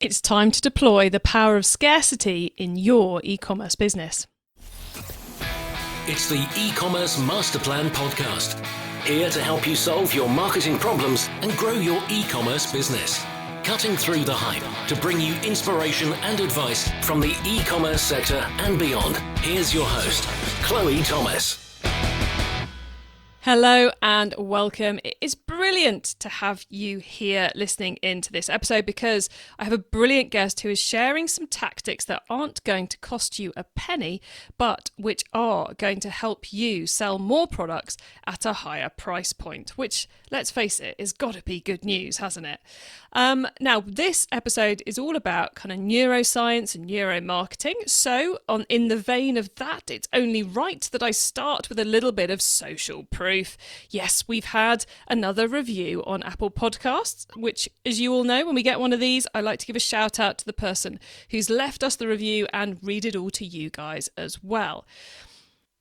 It's time to deploy the power of scarcity in your e-commerce business. It's the eCommerce Master Plan podcast. Here to help you solve your marketing problems and grow your e-commerce business. Cutting through the hype to bring you inspiration and advice from the e-commerce sector and beyond. Here's your host, Chloe Thomas. Hello and welcome. It is brilliant to have you here listening into this episode because I have a brilliant guest who is sharing some tactics that aren't going to cost you a penny, but which are going to help you sell more products at a higher price point, which, let's face it, has got to be good news, hasn't it? Now, this episode is all about kind of neuroscience and neuromarketing. So in the vein of that, it's only right that I start with a little bit of social proof. Yes, we've had another review on Apple Podcasts, which, as you all know, when we get one of these, I like to give a shout out to the person who's left us the review and read it all to you guys as well.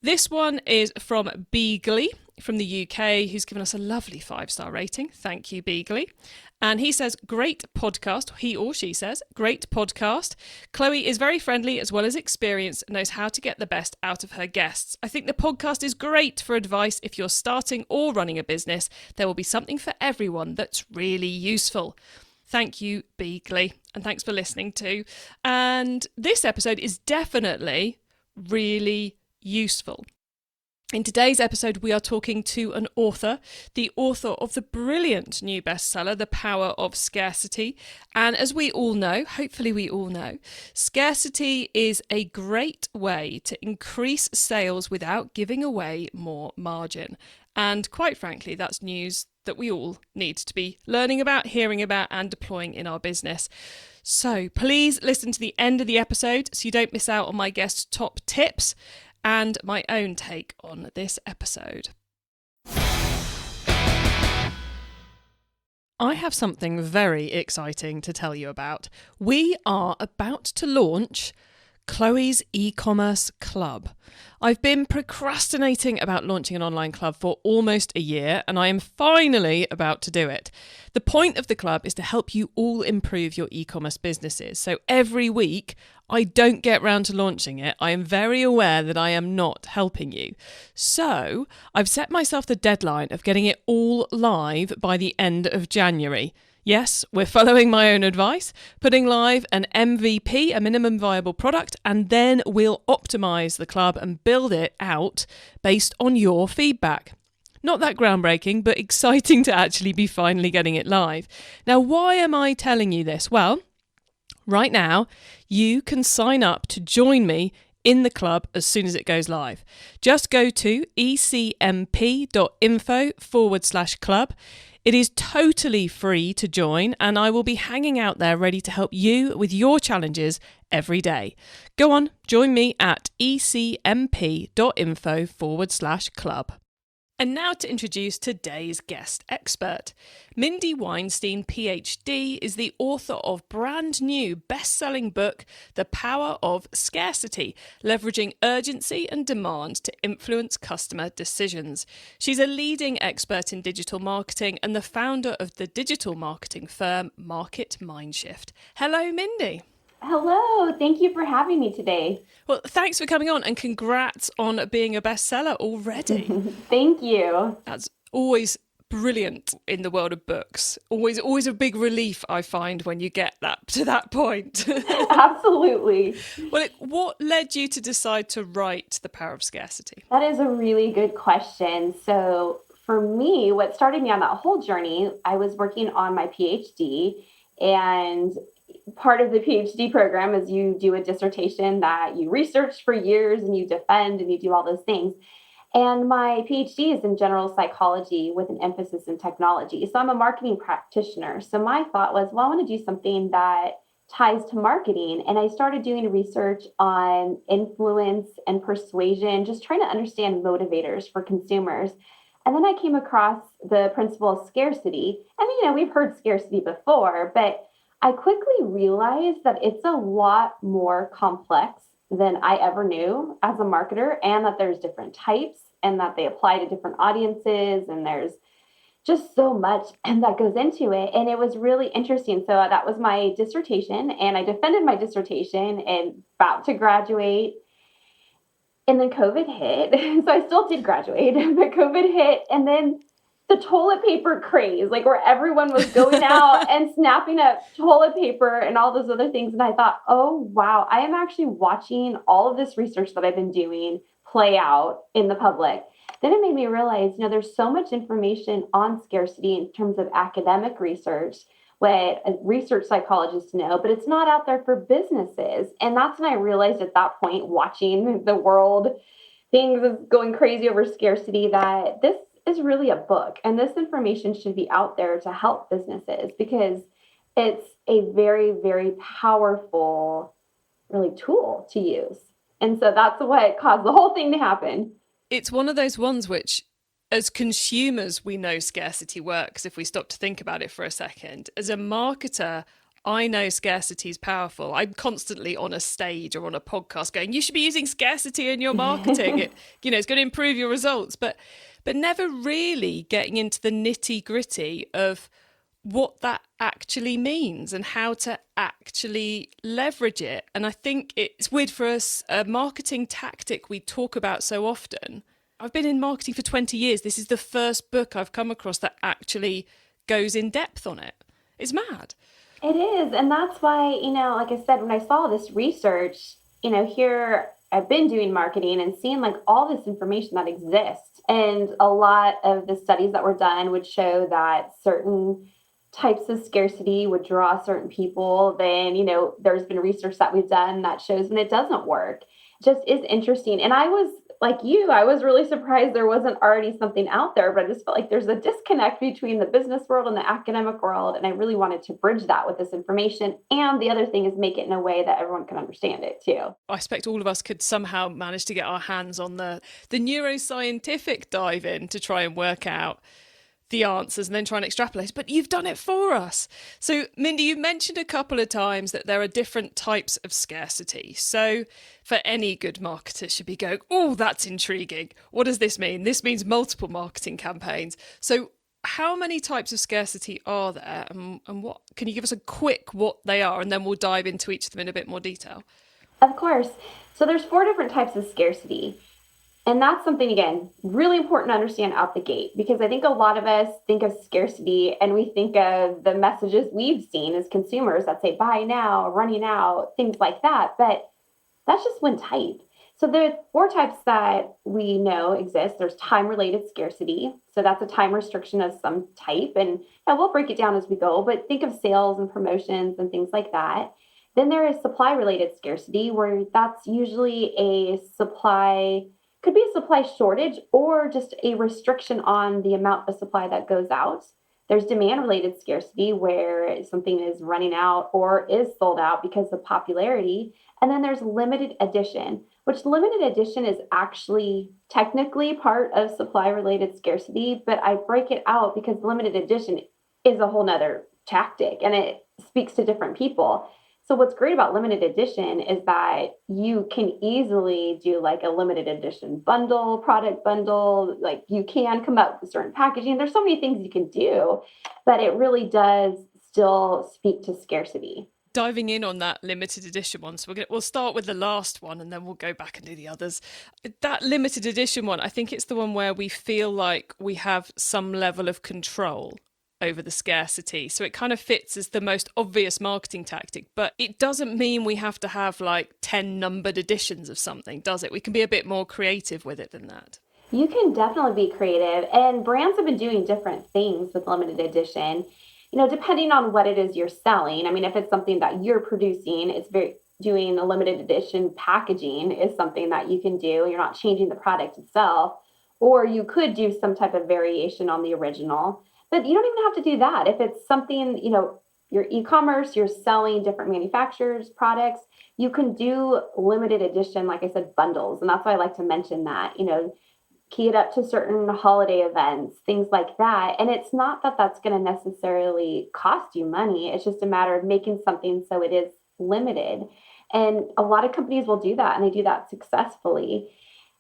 This one is from Beagley from the UK, who's given us a lovely 5-star rating. Thank you, Beagley. And he says, great podcast. He or she says, great podcast. Chloe is very friendly as well as experienced and knows how to get the best out of her guests. I think the podcast is great for advice if you're starting or running a business. There will be something for everyone that's really useful. Thank you, Beagley. And thanks for listening too. And this episode is definitely really useful. In today's episode, we are talking to an author, the author of the brilliant new bestseller, The Power of Scarcity. And as we all know, hopefully we all know, scarcity is a great way to increase sales without giving away more margin. And quite frankly, that's news that we all need to be learning about, hearing about, and deploying in our business. So please listen to the end of the episode so you don't miss out on my guest's top tips and my own take on this episode. I have something very exciting to tell you about. We are about to launch Chloe's eCommerce Club. I've been procrastinating about launching an online club for almost a year, and I am finally about to do it. The point of the club is to help you all improve your e-commerce businesses. So every week, I don't get round to launching it. I am very aware that I am not helping you. So I've set myself the deadline of getting it all live by the end of January. Yes, we're following my own advice, putting live an MVP, a minimum viable product, and then we'll optimize the club and build it out based on your feedback. Not that groundbreaking, but exciting to actually be finally getting it live. Now, why am I telling you this? Well, right now, you can sign up to join me in the club as soon as it goes live. Just go to ecmp.info/club. It is totally free to join, and I will be hanging out there ready to help you with your challenges every day. Go on, join me at ecmp.info/club. And now to introduce today's guest expert. Mindy Weinstein, PhD, is the author of brand new best-selling book, The Power of Scarcity, leveraging urgency and demand to influence customer decisions. She's a leading expert in digital marketing and the founder of the digital marketing firm Market Mindshift. Hello, Mindy. Hello, thank you for having me today. Well, thanks for coming on and congrats on being a bestseller already. Thank you. That's always brilliant in the world of books. Always a big relief, I find, when you get that to that point. Absolutely. Well, what led you to decide to write The Power of Scarcity? That is a really good question. So for me, what started me on that whole journey, I was working on my PhD, and part of the PhD program is you do a dissertation that you research for years and you defend and you do all those things. And my PhD is in general psychology with an emphasis in technology. So I'm a marketing practitioner. So my thought was, well, I want to do something that ties to marketing. And I started doing research on influence and persuasion, just trying to understand motivators for consumers. And then I came across the principle of scarcity. And, we've heard scarcity before, but I quickly realized that it's a lot more complex than I ever knew as a marketer, and that there's different types and that they apply to different audiences, and there's just so much and that goes into it. And it was really interesting. So that was my dissertation, and I defended my dissertation and about to graduate. And then COVID hit. So I still did graduate, but COVID hit. And then the toilet paper craze, like where everyone was going out and snapping up toilet paper and all those other things. And I thought, oh, wow, I am actually watching all of this research that I've been doing play out in the public. Then it made me realize, there's so much information on scarcity in terms of academic research, what research psychologists know, but it's not out there for businesses. And that's when I realized at that point, watching the world, things is going crazy over scarcity, that this is really a book. And this information should be out there to help businesses because it's a very, very powerful, really tool to use. And so that's what caused the whole thing to happen. It's one of those ones which, as consumers, we know scarcity works if we stop to think about it for a second. As a marketer, I know scarcity is powerful. I'm constantly on a stage or on a podcast going, you should be using scarcity in your marketing. It's going to improve your results, but never really getting into the nitty gritty of what that actually means and how to actually leverage it. And I think it's weird for us, a marketing tactic we talk about so often. I've been in marketing for 20 years. This is the first book I've come across that actually goes in depth on it. It's mad. It is. And that's why, like I said, when I saw this research, here I've been doing marketing and seeing like all this information that exists. And a lot of the studies that were done would show that certain types of scarcity would draw certain people. Then, there's been research that we've done that shows when it doesn't work. It just is interesting. And I was like you, I was really surprised there wasn't already something out there, but I just felt like there's a disconnect between the business world and the academic world. And I really wanted to bridge that with this information. And the other thing is make it in a way that everyone can understand it too. I expect all of us could somehow manage to get our hands on the neuroscientific dive in to try and work out the answers and then try and extrapolate, but you've done it for us. So Mindy, you mentioned a couple of times that there are different types of scarcity. So for any good marketer should be going, oh, that's intriguing. What does this mean? This means multiple marketing campaigns. So how many types of scarcity are there, and what can you give us a quick what they are, and then we'll dive into each of them in a bit more detail? Of course. So there's 4 different types of scarcity. And that's something, again, really important to understand out the gate, because I think a lot of us think of scarcity and we think of the messages we've seen as consumers that say, buy now, running out, things like that. But that's just one type. So there are 4 types that we know exist. There's time-related scarcity. So that's a time restriction of some type. And we'll break it down as we go, but think of sales and promotions and things like that. Then there is supply-related scarcity, where that's usually a supply, could be a supply shortage or just a restriction on the amount of supply that goes out. There's demand-related scarcity, where something is running out or is sold out because of popularity. And then there's limited edition, which limited edition is actually technically part of supply-related scarcity, but I break it out because limited edition is a whole nother tactic and it speaks to different people. So what's great about limited edition is that you can easily do like a limited edition bundle, product bundle, like you can come up with certain packaging. There's so many things you can do, but it really does still speak to scarcity. Diving in on that limited edition one, so we'll start with the last one and then we'll go back and do the others. That limited edition one, I think it's the one where we feel like we have some level of control over the scarcity. So it kind of fits as the most obvious marketing tactic, but it doesn't mean we have to have like 10 numbered editions of something, does it? We can be a bit more creative with it than that. You can definitely be creative, and brands have been doing different things with limited edition, depending on what it is you're selling. I mean, if it's something that you're producing, doing a limited edition packaging is something that you can do. You're not changing the product itself, or you could do some type of variation on the original. But you don't even have to do that. If it's something, your e-commerce, you're selling different manufacturers' products, you can do limited edition, like I said, bundles. And that's why I like to mention that, key it up to certain holiday events, things like that. And it's not that that's going to necessarily cost you money. It's just a matter of making something so it is limited. And a lot of companies will do that, and they do that successfully.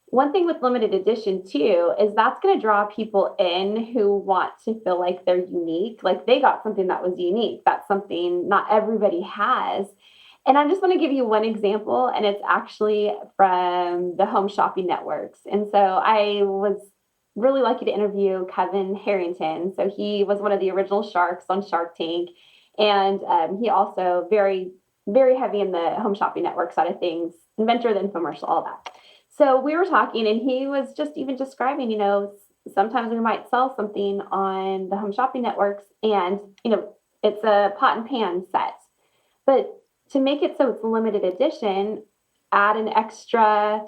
one thing with limited edition too is that's going to draw people in who want to feel like they're unique, like they got something that was unique. That's something not everybody has. And I just want to give you one example, and it's actually from the home shopping networks. And so I was really lucky to interview Kevin Harrington. So he was one of the original sharks on Shark Tank. And he also very heavy in the home shopping network side of things, inventor of the infomercial, all that. So we were talking, and he was just even describing, sometimes we might sell something on the home shopping networks, and, it's a pot and pan set. But to make it so it's limited edition, add an extra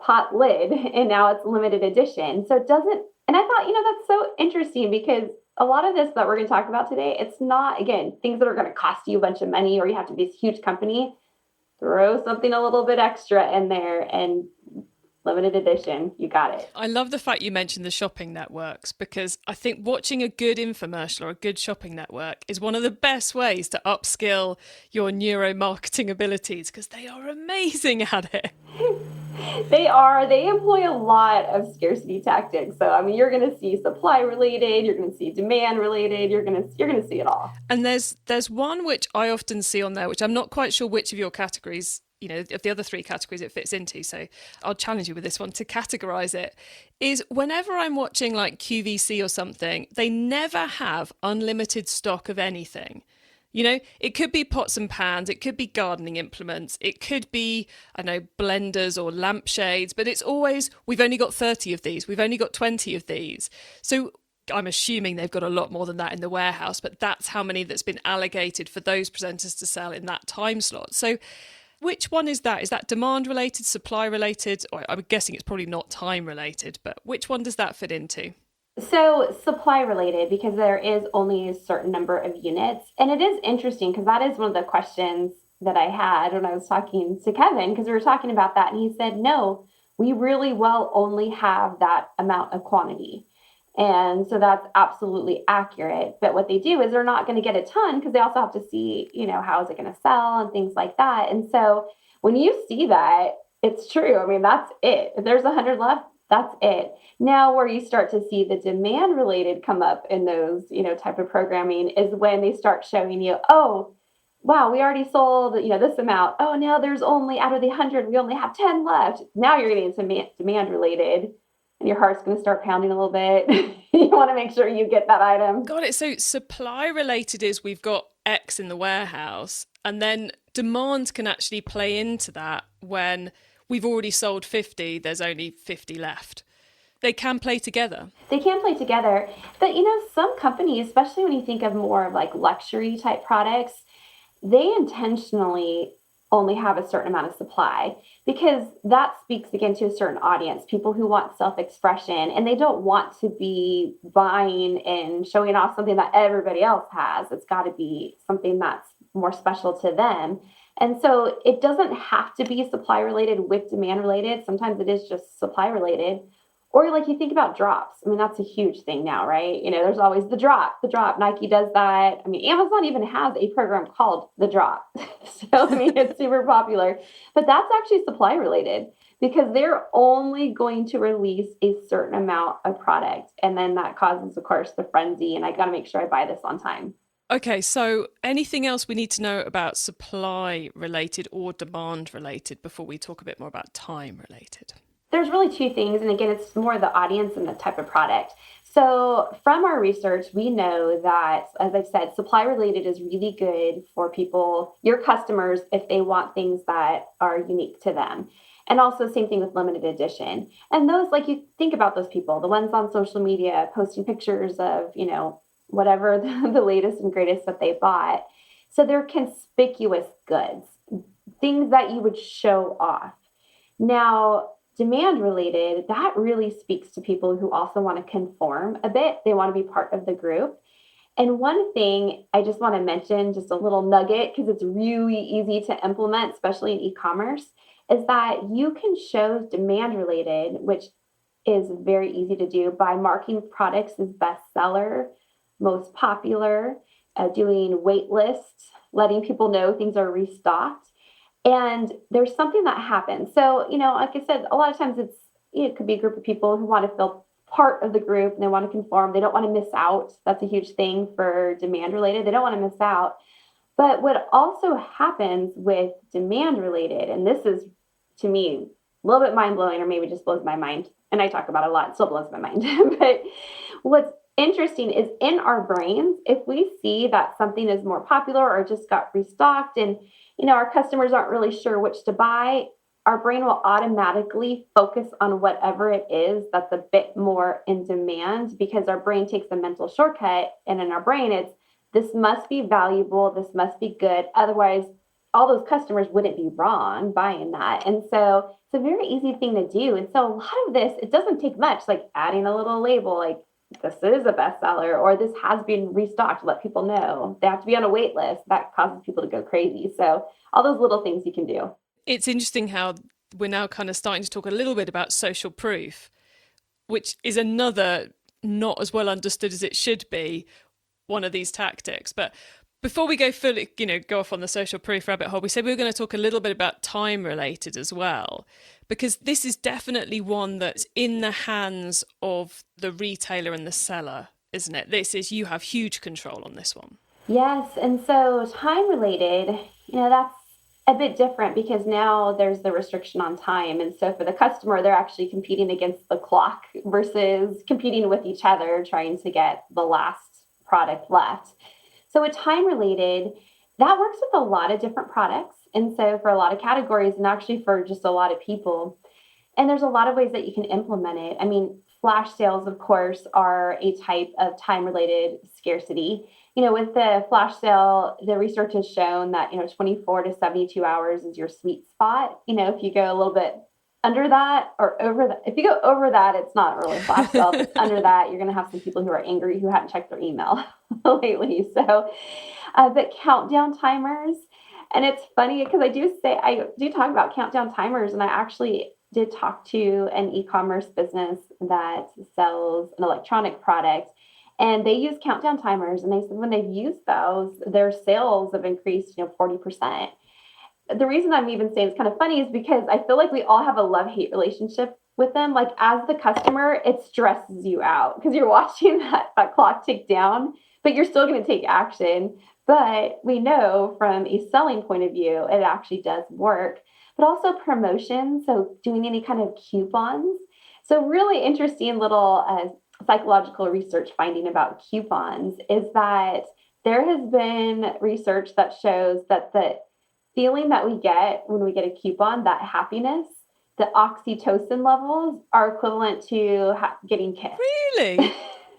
pot lid, and now it's limited edition. So it doesn't, and I thought, that's so interesting because a lot of this that we're going to talk about today, it's not, again, things that are going to cost you a bunch of money or you have to be this huge company. Throw something a little bit extra in there and limited edition, you got it. I love the fact you mentioned the shopping networks, because I think watching a good infomercial or a good shopping network is one of the best ways to upskill your neuromarketing abilities, because they are amazing at it. They employ a lot of scarcity tactics. So you're going to see supply related, you're going to see demand related, you're going to see it all. And there's one which I often see on there, which I'm not quite sure which of your categories, of the other three categories it fits into. So I'll challenge you with this one to categorize it. Is whenever I'm watching like QVC or something, they never have unlimited stock of anything. It could be pots and pans, it could be gardening implements, it could be, blenders or lampshades, but it's always, we've only got 30 of these, we've only got 20 of these. So I'm assuming they've got a lot more than that in the warehouse, but that's how many that's been allocated for those presenters to sell in that time slot. So which one is that? Is that demand related, supply related? Or I'm guessing it's probably not time related, but which one does that fit into? So supply related, because there is only a certain number of units. And it is interesting because that is one of the questions that I had when I was talking to Kevin, because we were talking about that. And he said, no, we really well only have that amount of quantity. And so that's absolutely accurate. But what they do is they're not going to get a ton because they also have to see, how is it going to sell and things like that. And so when you see that, it's true. That's it. If there's 100 left, that's it. Now, where you start to see the demand related come up in those, type of programming is when they start showing you, oh, wow, we already sold, this amount. Oh, now there's only, out of the 100, we only have 10 left. Now you're getting into demand related and your heart's going to start pounding a little bit. You want to make sure you get that item. Got it. So supply related is we've got X in the warehouse, and then demand can actually play into that when we've already sold 50, there's only 50 left. They can play together. They can play together. But, some companies, especially when you think of more of like luxury type products, they intentionally only have a certain amount of supply because that speaks again to a certain audience, people who want self-expression, and they don't want to be buying and showing off something that everybody else has. It's got to be something that's more special to them. And so it doesn't have to be supply related with demand related. Sometimes it is just supply related. Or like you think about drops. That's a huge thing now, right? There's always the drop. Nike does that. Amazon even has a program called the drop. So, it's super popular. But that's actually supply related because they're only going to release a certain amount of product. And then that causes, of course, the frenzy. And I got to make sure I buy this on time. Okay, so anything else we need to know about supply related or demand related before we talk a bit more about time related? There's really two things. And again, it's more the audience and the type of product. So from our research, we know that, as I've said, supply related is really good for people, your customers, if they want things that are unique to them. And also same thing with limited edition. And those, like you think about those people, the ones on social media posting pictures of, whatever the latest and greatest that they bought. So they're conspicuous goods, things that you would show off. Now, demand related, that really speaks to people who also want to conform a bit. They want to be part of the group. And one thing I just want to mention, just a little nugget, because it's really easy to implement, especially in e-commerce, is that you can show demand related, which is very easy to do by marking products as bestseller, most popular, doing wait lists, letting people know things are restocked. And there's something that happens. So, like I said, a lot of times it's it could be a group of people who want to feel part of the group and they want to conform. They don't want to miss out. That's a huge thing for demand related. They don't want to miss out. But what also happens with demand related, and this is to me a little bit mind blowing, or maybe just blows my mind, and I talk about it a lot, it still blows my mind. But what's interesting is in our brains, if we see that something is more popular or just got restocked and our customers aren't really sure which to buy, our brain will automatically focus on whatever it is that's a bit more in demand, because our brain takes a mental shortcut, and in our brain it's, this must be valuable, this must be good, otherwise all those customers wouldn't be wrong buying that. And so it's a very easy thing to do. And so a lot of this, it doesn't take much, like adding a little label like this is a bestseller or this has been restocked to let people know. They have to be on a wait list. That causes people to go crazy. So all those little things you can do. It's interesting how we're now kind of starting to talk a little bit about social proof, which is another not as well understood as it should be, one of these tactics. But before we go fully, go off on the social proof rabbit hole, we said we were going to talk a little bit about time related as well, because this is definitely one that's in the hands of the retailer and the seller, isn't it? You have huge control on this one. Yes. And so time related, that's a bit different because now there's the restriction on time. And so for the customer, they're actually competing against the clock versus competing with each other, trying to get the last product left. So with time related, that works with a lot of different products. And so for a lot of categories and actually for just a lot of people, and there's a lot of ways that you can implement it. I mean, flash sales, of course, are a type of time related scarcity. With the flash sale, the research has shown that, 24 to 72 hours is your sweet spot. If you go a little bit under that or over that, if you go over that, it's not really a flash sale. If it's under that, you're going to have some people who are angry who haven't checked their email lately. So, but countdown timers, and it's funny because I do talk about countdown timers, and I actually did talk to an e-commerce business that sells an electronic product, and they use countdown timers, and they said when they've used those, their sales have increased, 40%. The reason I'm even saying it's kind of funny is because I feel like we all have a love-hate relationship with them. Like as the customer, it stresses you out because you're watching that clock tick down, but you're still going to take action. But we know from a selling point of view, it actually does work. But also promotion, so doing any kind of coupons. So really interesting little psychological research finding about coupons is that there has been research that shows that the feeling that we get when we get a coupon, that happiness, the oxytocin levels are equivalent to getting kissed. Really?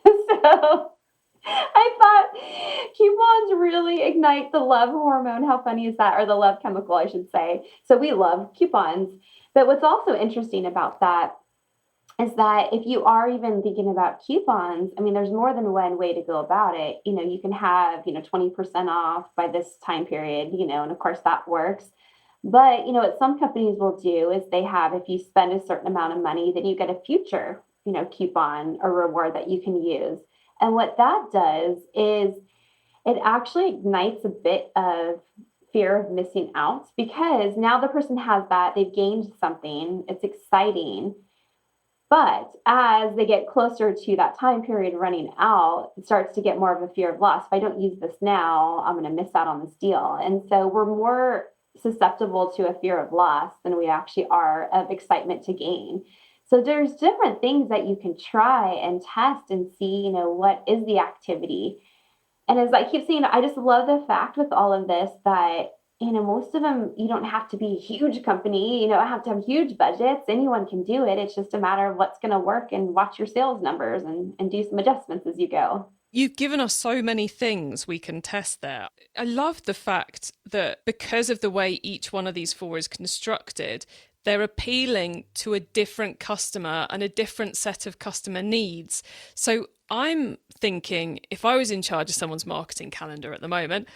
So I thought coupons really ignite the love hormone. How funny is that? Or the love chemical, I should say. So we love coupons. But what's also interesting about that is that if you are even thinking about coupons, I mean, there's more than one way to go about it. You can have, 20% off by this time period, and of course that works. But, what some companies will do is they have, if you spend a certain amount of money, then you get a future, coupon or reward that you can use. And what that does is it actually ignites a bit of fear of missing out, because now the person has that, they've gained something, it's exciting. But as they get closer to that time period running out, it starts to get more of a fear of loss. If I don't use this now, I'm going to miss out on this deal. And so we're more susceptible to a fear of loss than we actually are of excitement to gain. So there's different things that you can try and test and see, what is the activity. And as I keep saying, I just love the fact with all of this that, most of them, you don't have to be a huge company, I have to have huge budgets. Anyone can do it. It's just a matter of what's going to work and watch your sales numbers and do some adjustments as you go. You've given us so many things we can test there. I love the fact that because of the way each one of these four is constructed, they're appealing to a different customer and a different set of customer needs. So I'm thinking if I was in charge of someone's marketing calendar at the moment,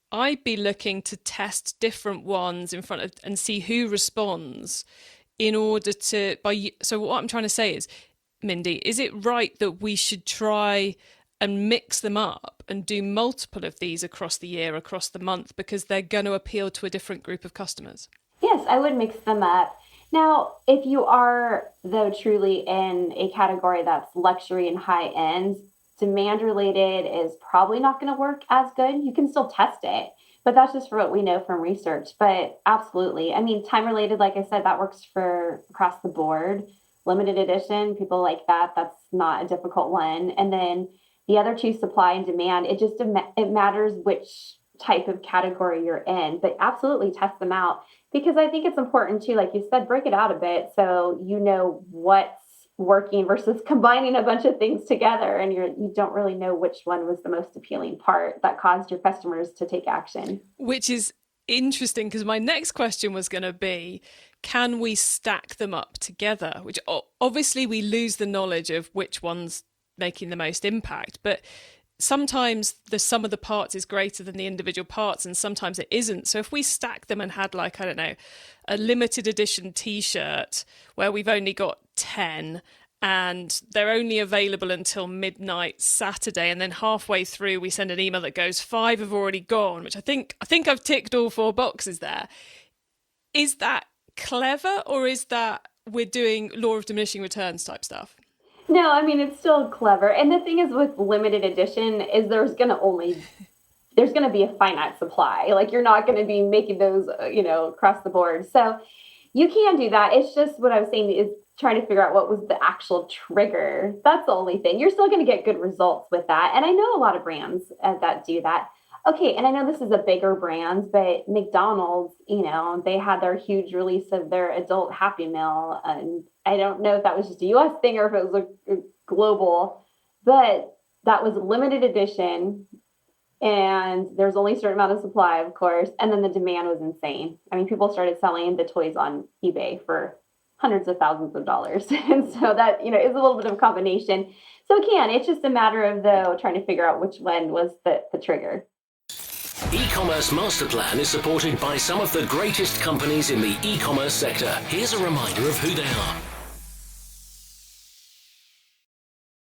I'd be looking to test different ones in front of and see who responds in order to so what I'm trying to say is, Mindy, is it right that we should try and mix them up and do multiple of these across the year, across the month, because they're going to appeal to a different group of customers? Yes, I would mix them up. Now, if you are, though, truly in a category that's luxury and high end, demand related is probably not going to work as good. You can still test it, but that's just for what we know from research. But absolutely. I mean, time related, like I said, that works for across the board. Limited edition, people like that. That's not a difficult one. And then the other two, supply and demand, it matters which type of category you're in, but absolutely test them out because I think it's important too, like you said, break it out a bit so you know what's working versus combining a bunch of things together and you don't really know which one was the most appealing part that caused your customers to take action. Which is interesting because my next question was going to be, can we stack them up together? Which obviously we lose the knowledge of which one's making the most impact, but sometimes the sum of the parts is greater than the individual parts and sometimes it isn't. So if we stack them and had like, I don't know, a limited edition t-shirt where we've only got 10 and they're only available until midnight Saturday, and then halfway through we send an email that goes 5 have already gone, which I think I've ticked all 4 boxes there. Is that clever, or is that we're doing law of diminishing returns type stuff? No, I mean, it's still clever. And the thing is with limited edition is there's going to be a finite supply. Like you're not going to be making those, across the board. So you can do that. It's just what I was saying is trying to figure out what was the actual trigger. That's the only thing. You're still going to get good results with that. And I know a lot of brands that do that. Okay, and I know this is a bigger brand, but McDonald's, they had their huge release of their adult Happy Meal. And I don't know if that was just a US thing or if it was a global, but that was limited edition. And there's only a certain amount of supply, of course. And then the demand was insane. I mean, people started selling the toys on eBay for hundreds of thousands of dollars. And so that, is a little bit of a combination. So it's just a matter of, though, trying to figure out which one was the trigger. E-commerce Master Plan is supported by some of the greatest companies in the e-commerce sector. Here's a reminder of who they are.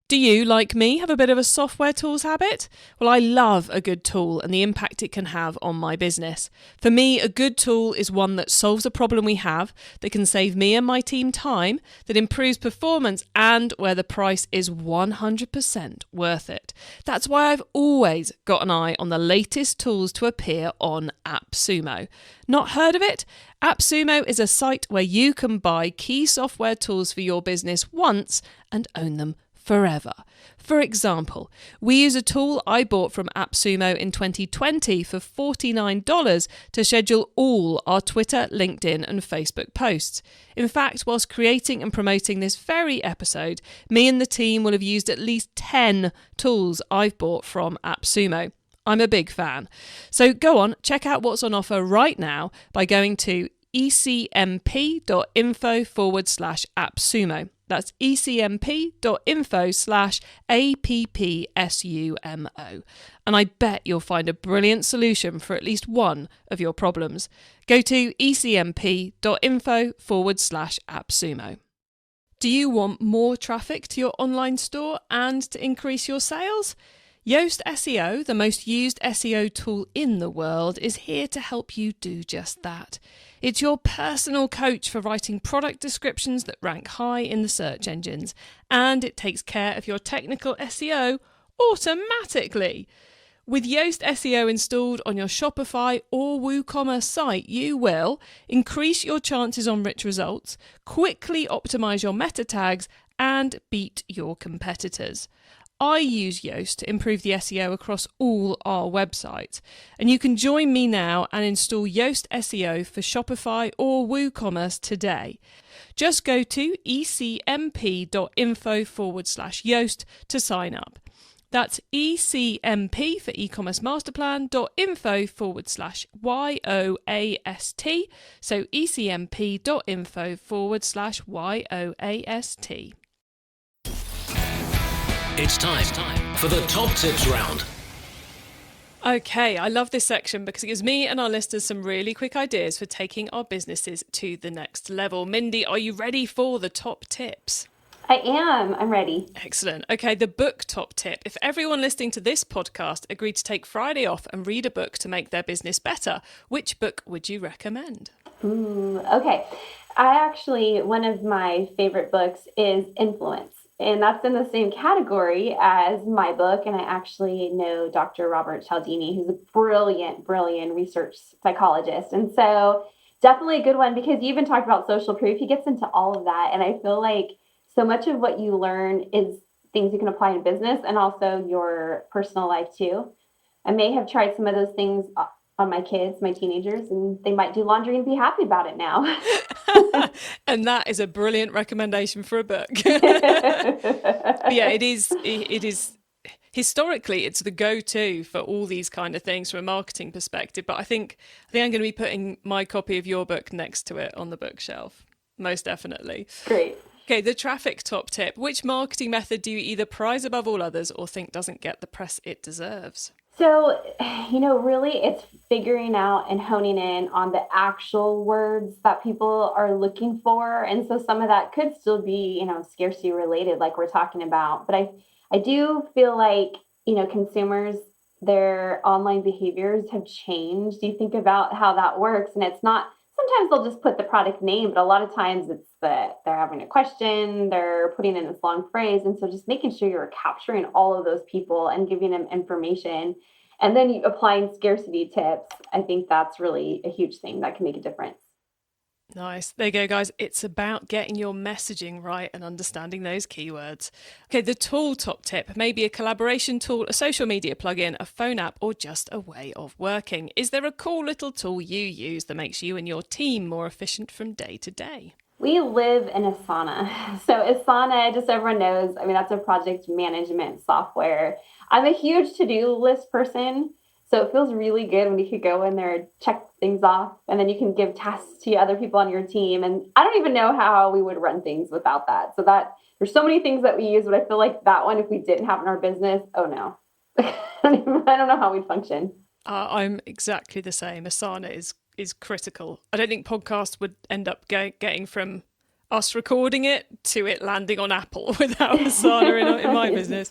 Do you, like me, have a bit of a software tools habit? Well, I love a good tool and the impact it can have on my business. For me, a good tool is one that solves a problem we have, that can save me and my team time, that improves performance, and where the price is 100% worth it. That's why I've always got an eye on the latest tools to appear on AppSumo. Not heard of it? AppSumo is a site where you can buy key software tools for your business once and own them forever. For example, we use a tool I bought from AppSumo in 2020 for $49 to schedule all our Twitter, LinkedIn and Facebook posts. In fact, whilst creating and promoting this very episode, me and the team will have used at least 10 tools I've bought from AppSumo. I'm a big fan. So go on, check out what's on offer right now by going to ecmp.info/AppSumo. That's ecmp.info/APPSUMO. And I bet you'll find a brilliant solution for at least one of your problems. Go to ecmp.info/AppSumo. Do you want more traffic to your online store and to increase your sales? Yoast SEO, the most used SEO tool in the world, is here to help you do just that. It's your personal coach for writing product descriptions that rank high in the search engines, and it takes care of your technical SEO automatically. With Yoast SEO installed on your Shopify or WooCommerce site, you will increase your chances on rich results, quickly optimize your meta tags, and beat your competitors. I use Yoast to improve the SEO across all our websites, and you can join me now and install Yoast SEO for Shopify or WooCommerce today. Just go to ecmp.info/Yoast to sign up. That's ecmp for e-commerce masterplan.info/YOAST. So ecmp.info/YOAST. It's time for the top tips round. Okay, I love this section because it gives me and our listeners some really quick ideas for taking our businesses to the next level. Mindy, are you ready for the top tips? I am. I'm ready. Excellent. Okay, the book top tip. If everyone listening to this podcast agreed to take Friday off and read a book to make their business better, which book would you recommend? Ooh, okay. One of my favorite books is Influence, and that's in the same category as my book. And I actually know Dr. Robert Cialdini, who's a brilliant, brilliant research psychologist. And so definitely a good one because you even talked about social proof. He gets into all of that. And I feel like so much of what you learn is things you can apply in business and also your personal life too. I may have tried some of those things on my kids, my teenagers, and they might do laundry and be happy about it now. And that is a brilliant recommendation for a book. But yeah, it is historically it's the go-to for all these kind of things from a marketing perspective. But I think I'm going to be putting my copy of your book next to it on the bookshelf, most definitely. Great. Okay, the traffic top tip. Which marketing method do you either prize above all others or think doesn't get the press it deserves? So, really it's figuring out and honing in on the actual words that people are looking for. And so some of that could still be, scarcity related, like we're talking about. But I do feel like, consumers, their online behaviors have changed. You think about how that works, and it's not, sometimes they'll just put the product name, but a lot of times it's that they're having a question, they're putting in this long phrase. And so just making sure you're capturing all of those people and giving them information and then applying scarcity tips. I think that's really a huge thing that can make a difference. Nice. There you go, guys. It's about getting your messaging right and understanding those keywords. Okay, the tool top tip may be a collaboration tool, a social media plugin, a phone app, or just a way of working. Is there a cool little tool you use that makes you and your team more efficient from day to day? We live in Asana. So Asana, just so everyone knows, that's a project management software. I'm a huge to-do list person. So it feels really good when you could go in there, check things off, and then you can give tasks to other people on your team. And I don't even know how we would run things without that. So there's so many things that we use, but I feel like that one, if we didn't have in our business, oh no, I don't know how we'd function. I'm exactly the same. Asana is critical. I don't think podcasts would end up getting from us recording it to it landing on Apple without Asana in my business.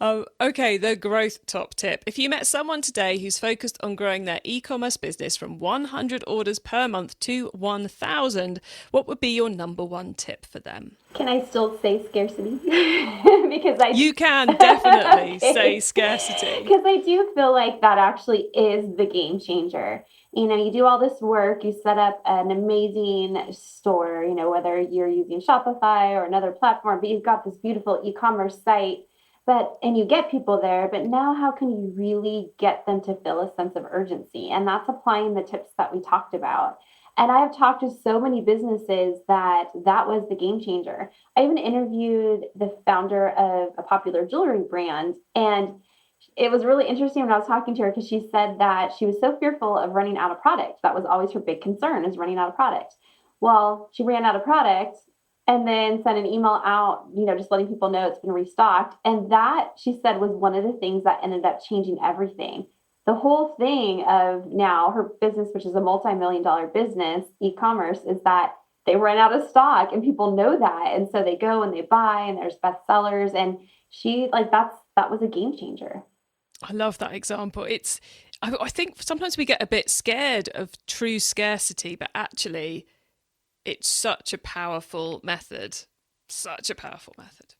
Okay, the growth top tip. If you met someone today who's focused on growing their e-commerce business from 100 orders per month to 1,000, what would be your number one tip for them? Can I still say scarcity? You can definitely say scarcity. Because I do feel like that actually is the game changer. You do all this work, you set up an amazing store, whether you're using Shopify or another platform, but you've got this beautiful e-commerce site. And you get people there, but now how can you really get them to feel a sense of urgency? And that's applying the tips that we talked about. And I have talked to so many businesses that was the game changer. I even interviewed the founder of a popular jewelry brand. And it was really interesting when I was talking to her because she said that she was so fearful of running out of product. That was always her big concern, is running out of product. Well, she ran out of product and then sent an email out, just letting people know it's been restocked. And that, she said, was one of the things that ended up changing everything. The whole thing of now her business, which is a multi-million-dollar business, e-commerce, is that they ran out of stock and people know that. And so they go and they buy and there's bestsellers. And that was a game changer. I love that example. I think sometimes we get a bit scared of true scarcity, but actually it's such a powerful method. Such a powerful method.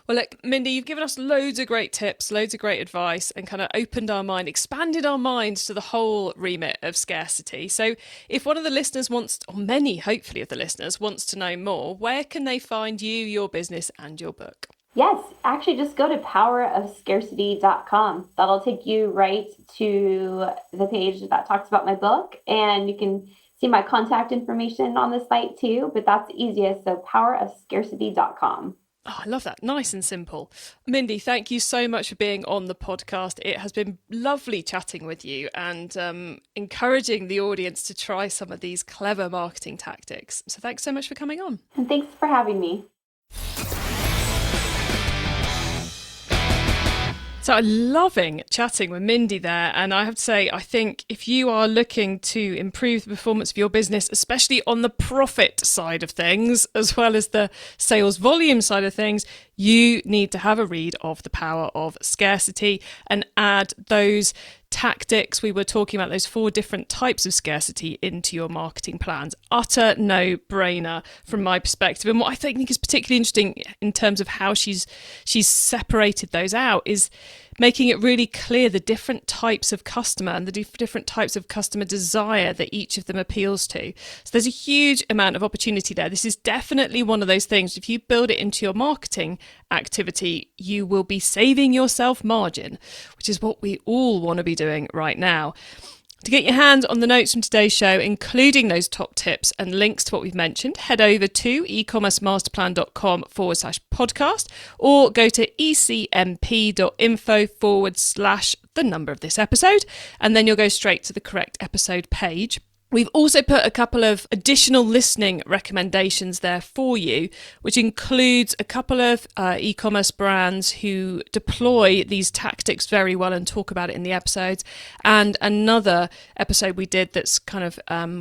Well, look, Mindy, you've given us loads of great tips, loads of great advice, and kind of opened our mind, expanded our minds to the whole remit of scarcity. So if one of the listeners wants, or many, hopefully, of the listeners wants to know more, where can they find you, your business, and your book? Yes, actually just go to powerofscarcity.com. That'll take you right to the page that talks about my book, and you can see my contact information on the site too, but that's the easiest. So powerofscarcity.com. Oh, I love that. Nice and simple. Mindy, thank you so much for being on the podcast. It has been lovely chatting with you and encouraging the audience to try some of these clever marketing tactics. So thanks so much for coming on. And thanks for having me. So I'm loving chatting with Mindy there. And I have to say, I think if you are looking to improve the performance of your business, especially on the profit side of things, as well as the sales volume side of things, you need to have a read of The Power of Scarcity and add those tactics. We were talking about those 4 different types of scarcity into your marketing plans. Utter no-brainer from my perspective. And what I think is particularly interesting in terms of how she's separated those out is making it really clear the different types of customer and the different types of customer desire that each of them appeals to. So there's a huge amount of opportunity there. This is definitely one of those things. If you build it into your marketing activity, you will be saving yourself margin, which is what we all want to be doing right now. To get your hands on the notes from today's show, including those top tips and links to what we've mentioned, head over to ecommercemasterplan.com/podcast or go to ecmp.info/the number of this episode, and then you'll go straight to the correct episode page. We've also put a couple of additional listening recommendations there for you, which includes a couple of e-commerce brands who deploy these tactics very well and talk about it in the episodes, and another episode we did that's kind of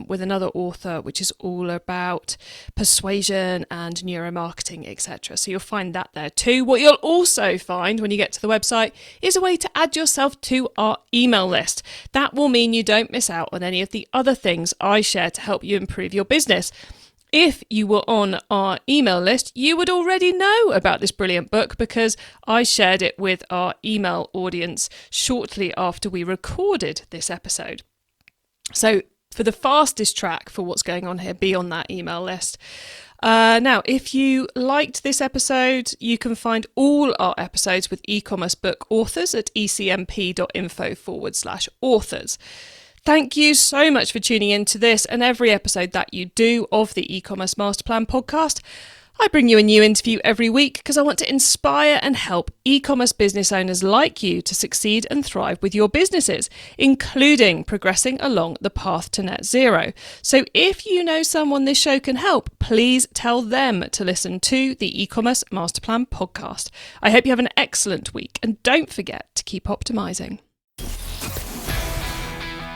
with another author, which is all about persuasion and neuromarketing, etc. So you'll find that there too. What you'll also find when you get to the website is a way to add yourself to our email list. That will mean you don't miss out on any of the other things I share to help you improve your business. If you were on our email list, you would already know about this brilliant book because I shared it with our email audience shortly after we recorded this episode. So for the fastest track for what's going on here, be on that email list. Now, if you liked this episode, you can find all our episodes with e-commerce book authors at ecmp.info/authors. Thank you so much for tuning in to this and every episode that you do of the e-commerce master plan podcast. I bring you a new interview every week because I want to inspire and help e-commerce business owners like you to succeed and thrive with your businesses, including progressing along the path to net zero. So if you know someone this show can help, please tell them to listen to the e-commerce master plan podcast. I hope you have an excellent week and don't forget to keep optimizing.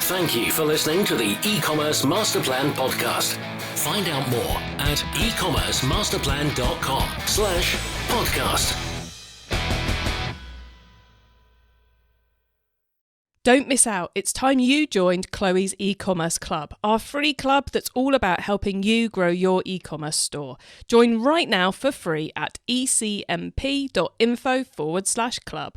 Thank you for listening to the e-commerce master plan podcast. Find out more at ecommercemasterplan.com/podcast. Don't miss out. It's time you joined Chloe's e-commerce club, our free club that's all about helping you grow your e-commerce store. Join right now for free at ecmp.info/club.